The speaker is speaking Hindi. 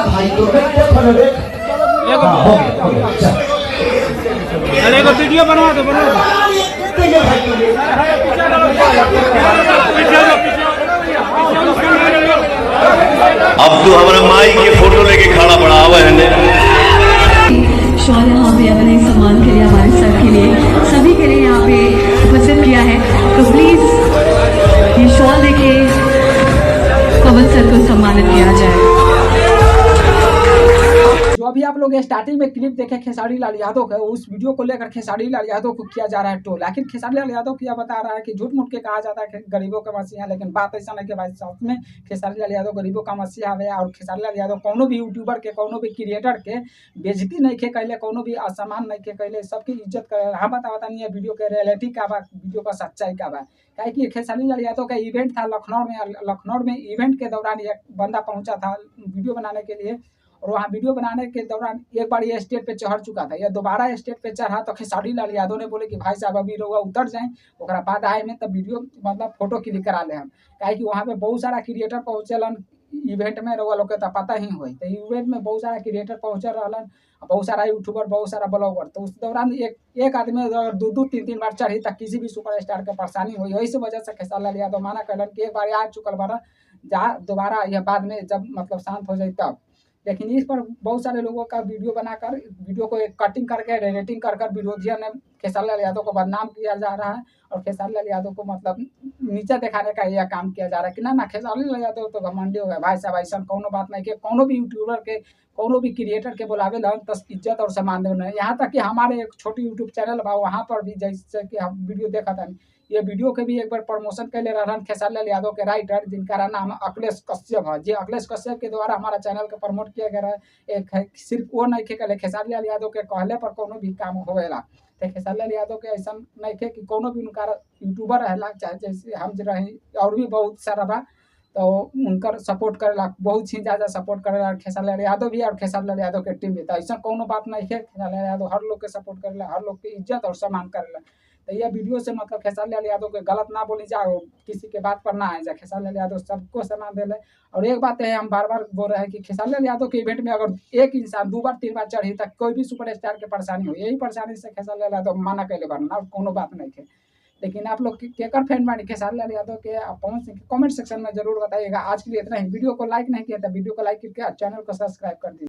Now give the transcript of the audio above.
भाई तो अरे को वीडियो बनवा दो अब तो हमारा माई की फोटो लेके खड़ा पड़ा हुआ है। शॉल यहाँ पे अपने सम्मान के लिए हमारे सर के लिए सभी के लिए यहाँ पे उपस्थित किया है, तो प्लीज ये शॉल देके पवन सर को सम्मानित किया जाए। जो अभी आप लोग स्टार्टिंग में क्लिप देखे खेसारी लाल यादव का, उस वीडियो को लेकर खेसारी लाल यादव को किया जा रहा है ट्रोल। आखिर खेसारी लाल यादव क्या बता रहा है कि झूठ मूठ के कहा जाता है गरीबों का मसीहा, लेकिन बात ऐसा नहीं कि भाई साथ में खेसारी लाल यादव गरीबों का मसीहा है। और खेसारी लाल यादव कोनो भी यूट्यूबर के, कोनो भी क्रिएटर के बेइज्जती नहीं के कैले, कोनो भी असम्मान नहीं के कैले, सबकी इज्जत कर। हाँ बता नहीं है वीडियो के रियलिटी का बा, वीडियो का सच्चाई का बा। क्या कि खेसारी लाल यादव का इवेंट था लखनऊ में इवेंट के दौरान एक बंदा पहुंचा था वीडियो बनाने के लिए, और वहाँ वीडियो बनाने के दौरान एक बार ये स्टेज पे चढ़ चुका था। यह दोबारा स्टेज पे चढ़ा तो खेसारी लाल यादव ने बोले कि भाई साहब अभी रहुआ उतर जाएं, ओकरा बाद आए में तब वीडियो मतलब फोटो क्लिक करा ले हम। काहे कि वहाँ पे बहुत सारा क्रिएटर पहुँचलन इवेंट में, रहुआ लोग के तो पता ही हुई। तो इवेंट में बहुत सारा क्रिएटर पहुँचल रहलन, बहुत सारा यूट्यूबर, बहुत सारा ब्लॉगर। तो उस दौरान एक आदमी अगर दो तीन बार चढ़ी तक किसी भी सुपर स्टार के परेशानी हुई। इस वजह से खेसारी लाल यादव माना कहलन कि एक बार आ चुकल बारा, जहाँ दोबारा यह बाद में जब मतलब शांत हो जाए तब। लेकिन इस पर बहुत सारे लोगों का वीडियो बनाकर, वीडियो को एक कटिंग करके, एडिटिंग कर विरोधियों ने खेसारी लाल यादव को बदनाम किया जा रहा है, और खेसारी लाल यादव को मतलब नीचे दिखाने का यह काम किया जा रहा है कि ना खेसारी लाल यादव तो घमंडी हो गया। भाई साहब ऐसा कोनो बात नहीं कि कोनो भी यूट्यूबर के, कोनो भी क्रिएटर के बुलावे ला तस इज्जत और सम्मान देना। यहाँ तक कि हमारे एक छोटी यूट्यूब चैनल बा, वहाँ पर भी जैसे कि हम वीडियो देखा था, ये वीडियो के भी एक बार प्रमोशन कैले रहन खेसारी लाल यादव के राइटर, जिनका नाम अखिलेश कश्यप है। जी अखिलेश कश्यप के द्वारा हमारा चैनल को प्रमोट किया गया है। एक सिर्फ वो नहीं के खेसारी लाल यादव के कहले पर कोनो भी काम होवेला। तो खेसारी लाल यादव के ऐसा नहीं थे कि कोनो भी उनका यूट्यूबर रहेला, चाहे जैसे हम रही और भी बहुत सारा बा, तो उनकर सपोर्ट करेला, बहुत ही ज़्यादा सपोर्ट करेला खेसारी लाल यादव भी और खेसारी लाल यादव के टीम भी। तो ऐसा कोनो बात नहीं है, खेसारी लाल यादव हर लोग के सपोर्ट करेला, हर लोग की इज्जत और सम्मान करेला। तो यह वीडियो से मतलब खेसारी लाल यादव के गलत ना बोली जाए, किसी के बात पर ना आए जाए। खेसारी लाल यादव सबको सम्मान दे ले। और एक बात है, हम बार बार बोल रहे हैं कि खेसारी लाल यादव के इवेंट में अगर एक इंसान 2 बार 3 बार चढ़ी तक कोई भी सुपर स्टार के परेशानी हो, यही परेशानी से खेसारी लाल यादव माना कैले बनना, और कोनो बात नहीं है। लेकिन आप लोग केकर फैन बानी खेसारी लाल यादव के, आप पवन सिंह के कमेंट सेक्शन में जरूर बताइएगा। आज के लिए इतना ही। वीडियो को लाइक नहीं किया था, वीडियो को लाइक करके चैनल को सब्सक्राइब कर दीजिए।